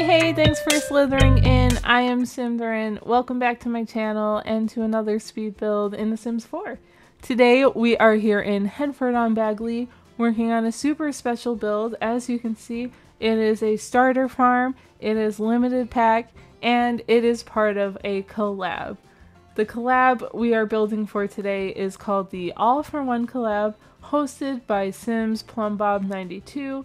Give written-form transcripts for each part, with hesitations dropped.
Hey, thanks for slithering in. I am Symtherin. Welcome back to my channel and to another speed build in The Sims 4. Today we are here in Henford-on-Bagley working on a super special build. As you can see, it is a starter farm, it is limited pack, and it is part of a collab. The collab we are building for today is called the All for One collab, hosted by Sims Plumbob92.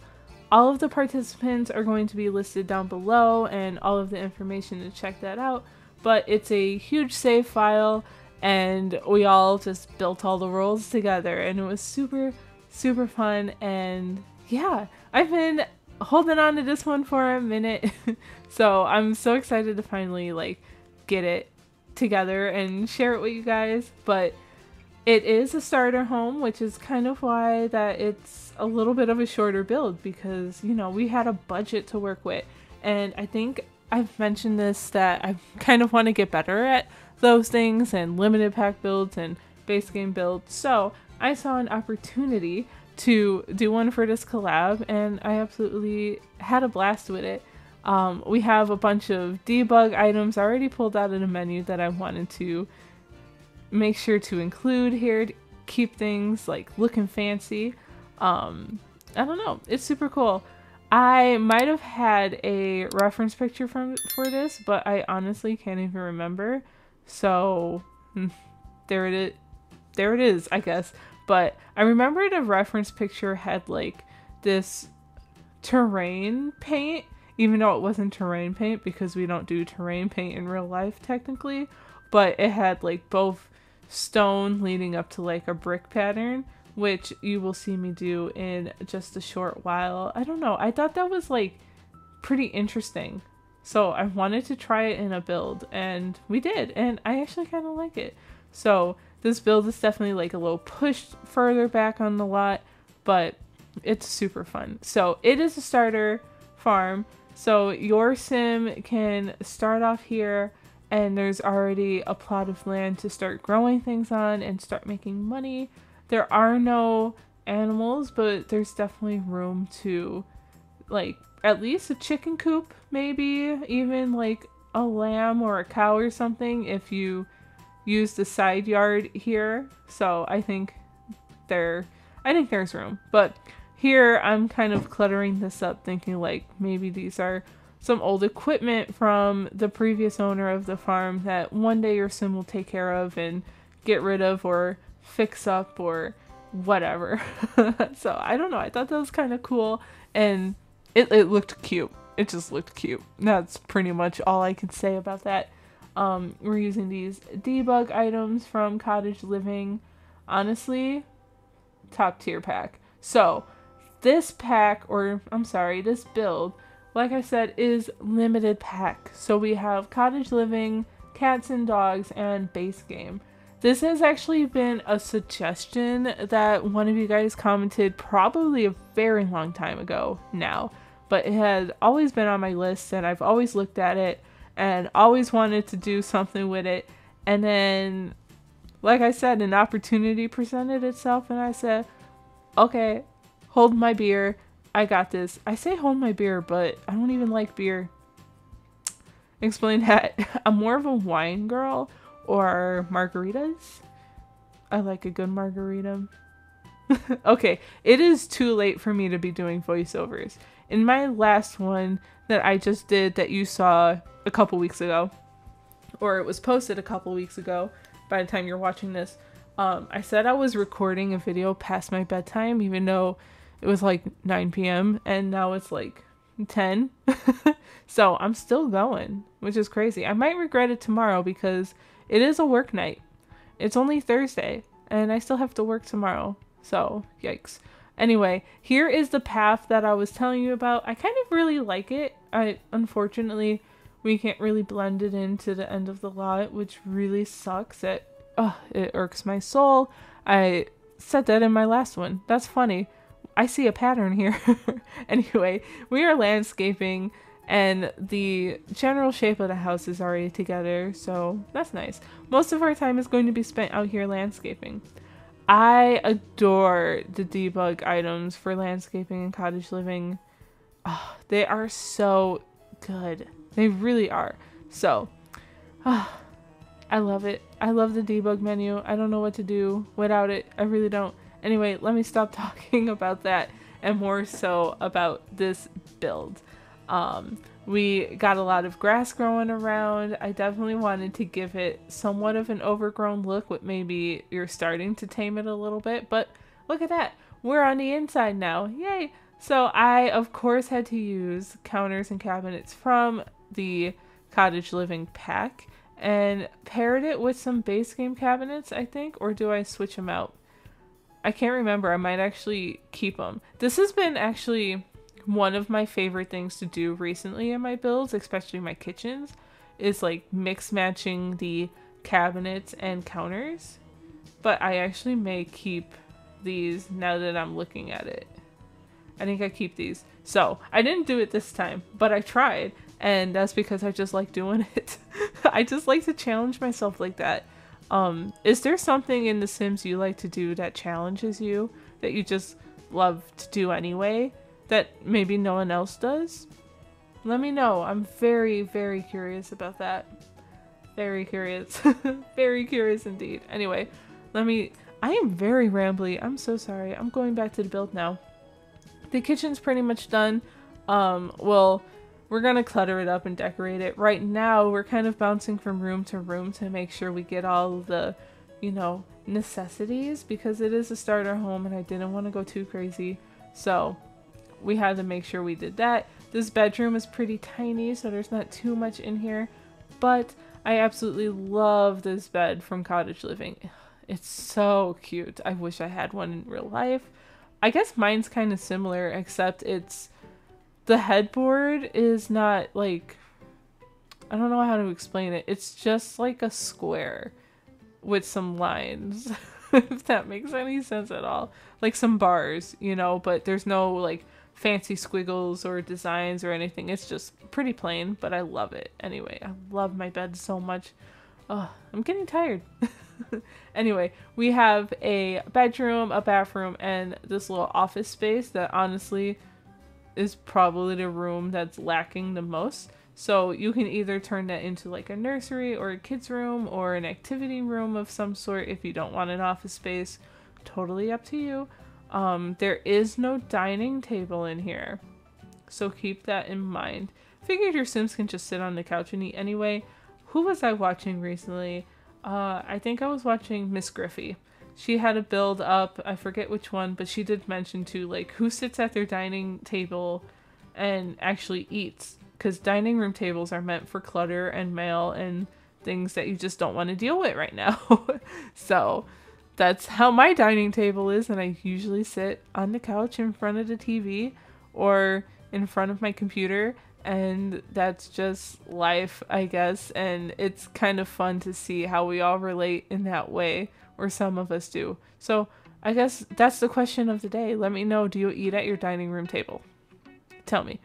All of the participants are going to be listed down below and all of the information to check that out, but it's a huge save file and we all just built all the roles together and it was super fun. And yeah, I've been holding on to this one for a minute so I'm so excited to finally get it together and share it with you guys. But it is a starter home, which is kind of why that it's a little bit of a shorter build because, you know, we had a budget to work with. And I think I've mentioned this, that I kind of want to get better at those things and limited pack builds and base game builds. So I saw an opportunity to do one for this collab and I absolutely had a blast with it. We have a bunch of debug items already pulled out of the menu that I wanted to make sure to include here to keep things looking fancy. I don't know, it's super cool. I might have had a reference picture for this, but I honestly can't even remember. So there it is, I guess. But I remember the reference picture had this terrain paint, even though it wasn't terrain paint because we don't do terrain paint in real life technically, but it had both stone leading up to a brick pattern, which you will see me do in just a short while. I don't know, I thought that was pretty interesting, so I wanted to try it in a build and we did, and I actually kind of like it. So this build is definitely a little pushed further back on the lot, but it's super fun. So it is a starter farm, so your sim can start off here and there's already a plot of land to start growing things on and start making money. There are no animals, but there's definitely room to at least a chicken coop, maybe even a lamb or a cow or something if you use the side yard here. So I think there's room. But here I'm kind of cluttering this up, thinking maybe these are some old equipment from the previous owner of the farm that one day your sim will take care of and get rid of or fix up or whatever. So I don't know, I thought that was kind of cool and it looked cute. It just looked cute. That's pretty much all I can say about that. We're using these debug items from Cottage Living. Honestly, top tier pack. So this pack, or I'm sorry, this build, like I said, is limited pack. So we have Cottage Living, Cats and Dogs, and Base Game. This has actually been a suggestion that one of you guys commented probably a very long time ago now. But it had always been on my list and I've always looked at it and always wanted to do something with it. And then, like I said, an opportunity presented itself and I said, okay, hold my beer. I got this. I say hold my beer, but I don't even like beer. Explain that. I'm more of a wine girl or margaritas. I like a good margarita. Okay, it is too late for me to be doing voiceovers. In my last one that I just did that you saw a couple weeks ago, or it was posted a couple weeks ago by the time you're watching this, I said I was recording a video past my bedtime even though it was 9 p.m. and now it's 10. So I'm still going, which is crazy. I might regret it tomorrow because it is a work night. It's only Thursday and I still have to work tomorrow. So yikes. Anyway, here is the path that I was telling you about. I kind of really like it. Unfortunately, we can't really blend it into the end of the lot, which really sucks. It irks my soul. I said that in my last one. That's funny. I see a pattern here. Anyway, we are landscaping and the general shape of the house is already together, so that's nice. Most of our time is going to be spent out here landscaping. I adore the debug items for landscaping and cottage living. Oh, they are so good. They really are. So, I love it. I love the debug menu. I don't know what to do without it. I really don't. Anyway, let me stop talking about that and more so about this build. We got a lot of grass growing around. I definitely wanted to give it somewhat of an overgrown look with maybe you're starting to tame it a little bit, but look at that. We're on the inside now. Yay! So I, of course, had to use counters and cabinets from the Cottage Living pack and paired it with some base game cabinets, I think, or do I switch them out? I can't remember. I might actually keep them. This has been actually one of my favorite things to do recently in my builds, especially my kitchens, is like mix matching the cabinets and counters. But I actually may keep these now that I'm looking at it. I think I keep these. So I didn't do it this time, but I tried, and that's because I just like doing it. I just like to challenge myself like that. Is there something in The Sims you like to do that challenges you, that you just love to do anyway, that maybe no one else does? Let me know. I'm very, very curious about that. Very curious. Very curious indeed. Anyway, I am very rambly. I'm so sorry. I'm going back to the build now. The kitchen's pretty much done. Well, we're gonna clutter it up and decorate it. Right now, we're kind of bouncing from room to room to make sure we get all the, you know, necessities, because it is a starter home and I didn't want to go too crazy. So we had to make sure we did that. This bedroom is pretty tiny, so there's not too much in here, but I absolutely love this bed from Cottage Living. It's so cute. I wish I had one in real life. I guess mine's kind of similar, except the headboard is not like, I don't know how to explain it. It's just like a square with some lines, if that makes any sense at all. Like some bars, you know, but there's no like fancy squiggles or designs or anything. It's just pretty plain, but I love it. Anyway, I love my bed so much. Oh, I'm getting tired. Anyway, we have a bedroom, a bathroom, and this little office space that honestly is probably the room that's lacking the most. So you can either turn that into like a nursery or a kid's room or an activity room of some sort if you don't want an office space. Totally up to you. There is no dining table in here, so keep that in mind. Figured your Sims can just sit on the couch and eat anyway. Who was I watching recently? I think I was watching Miss Griffey. She had a build up, I forget which one, but she did mention too, like, who sits at their dining table and actually eats, because dining room tables are meant for clutter and mail and things that you just don't want to deal with right now. So that's how my dining table is, and I usually sit on the couch in front of the TV or in front of my computer, and that's just life, I guess. And it's kind of fun to see how we all relate in that way, or some of us do. So I guess that's the question of the day. Let me know, do you eat at your dining room table? Tell me.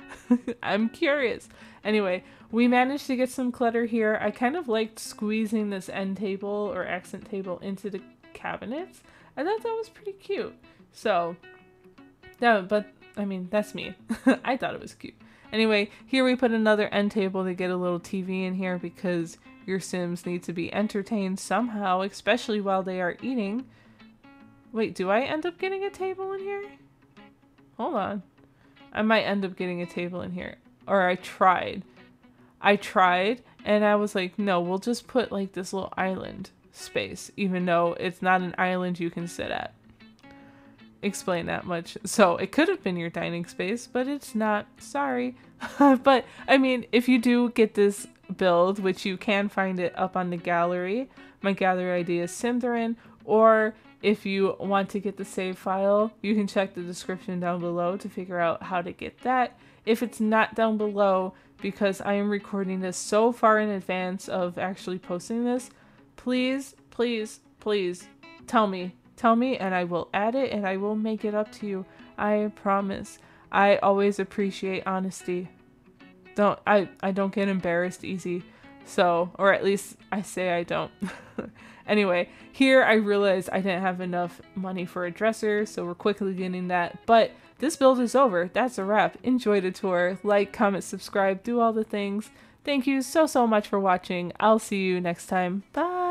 I'm curious. Anyway, we managed to get some clutter here. I kind of liked squeezing this end table or accent table into the cabinets. I thought that was pretty cute. So, yeah, but I mean, that's me. I thought it was cute. Anyway, here we put another end table to get a little TV in here, because your Sims need to be entertained somehow, especially while they are eating. Wait, do I end up getting a table in here? Hold on. I might end up getting a table in here. Or I tried. And I was like, no, we'll just put like this little island space, even though it's not an island you can sit at. Explain that much. So it could have been your dining space, but it's not. Sorry. But I mean, if you do get this build, which you can find it up on the gallery, my gallery ID is Symtherin, or if you want to get the save file, you can check the description down below to figure out how to get that. If it's not down below, because I am recording this so far in advance of actually posting this, please, please, please tell me, and I will add it and I will make it up to you. I promise. I always appreciate honesty. I don't get embarrassed easy. So, or at least I say I don't. Anyway, here I realized I didn't have enough money for a dresser, so we're quickly getting that. But this build is over. That's a wrap. Enjoy the tour. Like, comment, subscribe, do all the things. Thank you so much for watching. I'll see you next time. Bye!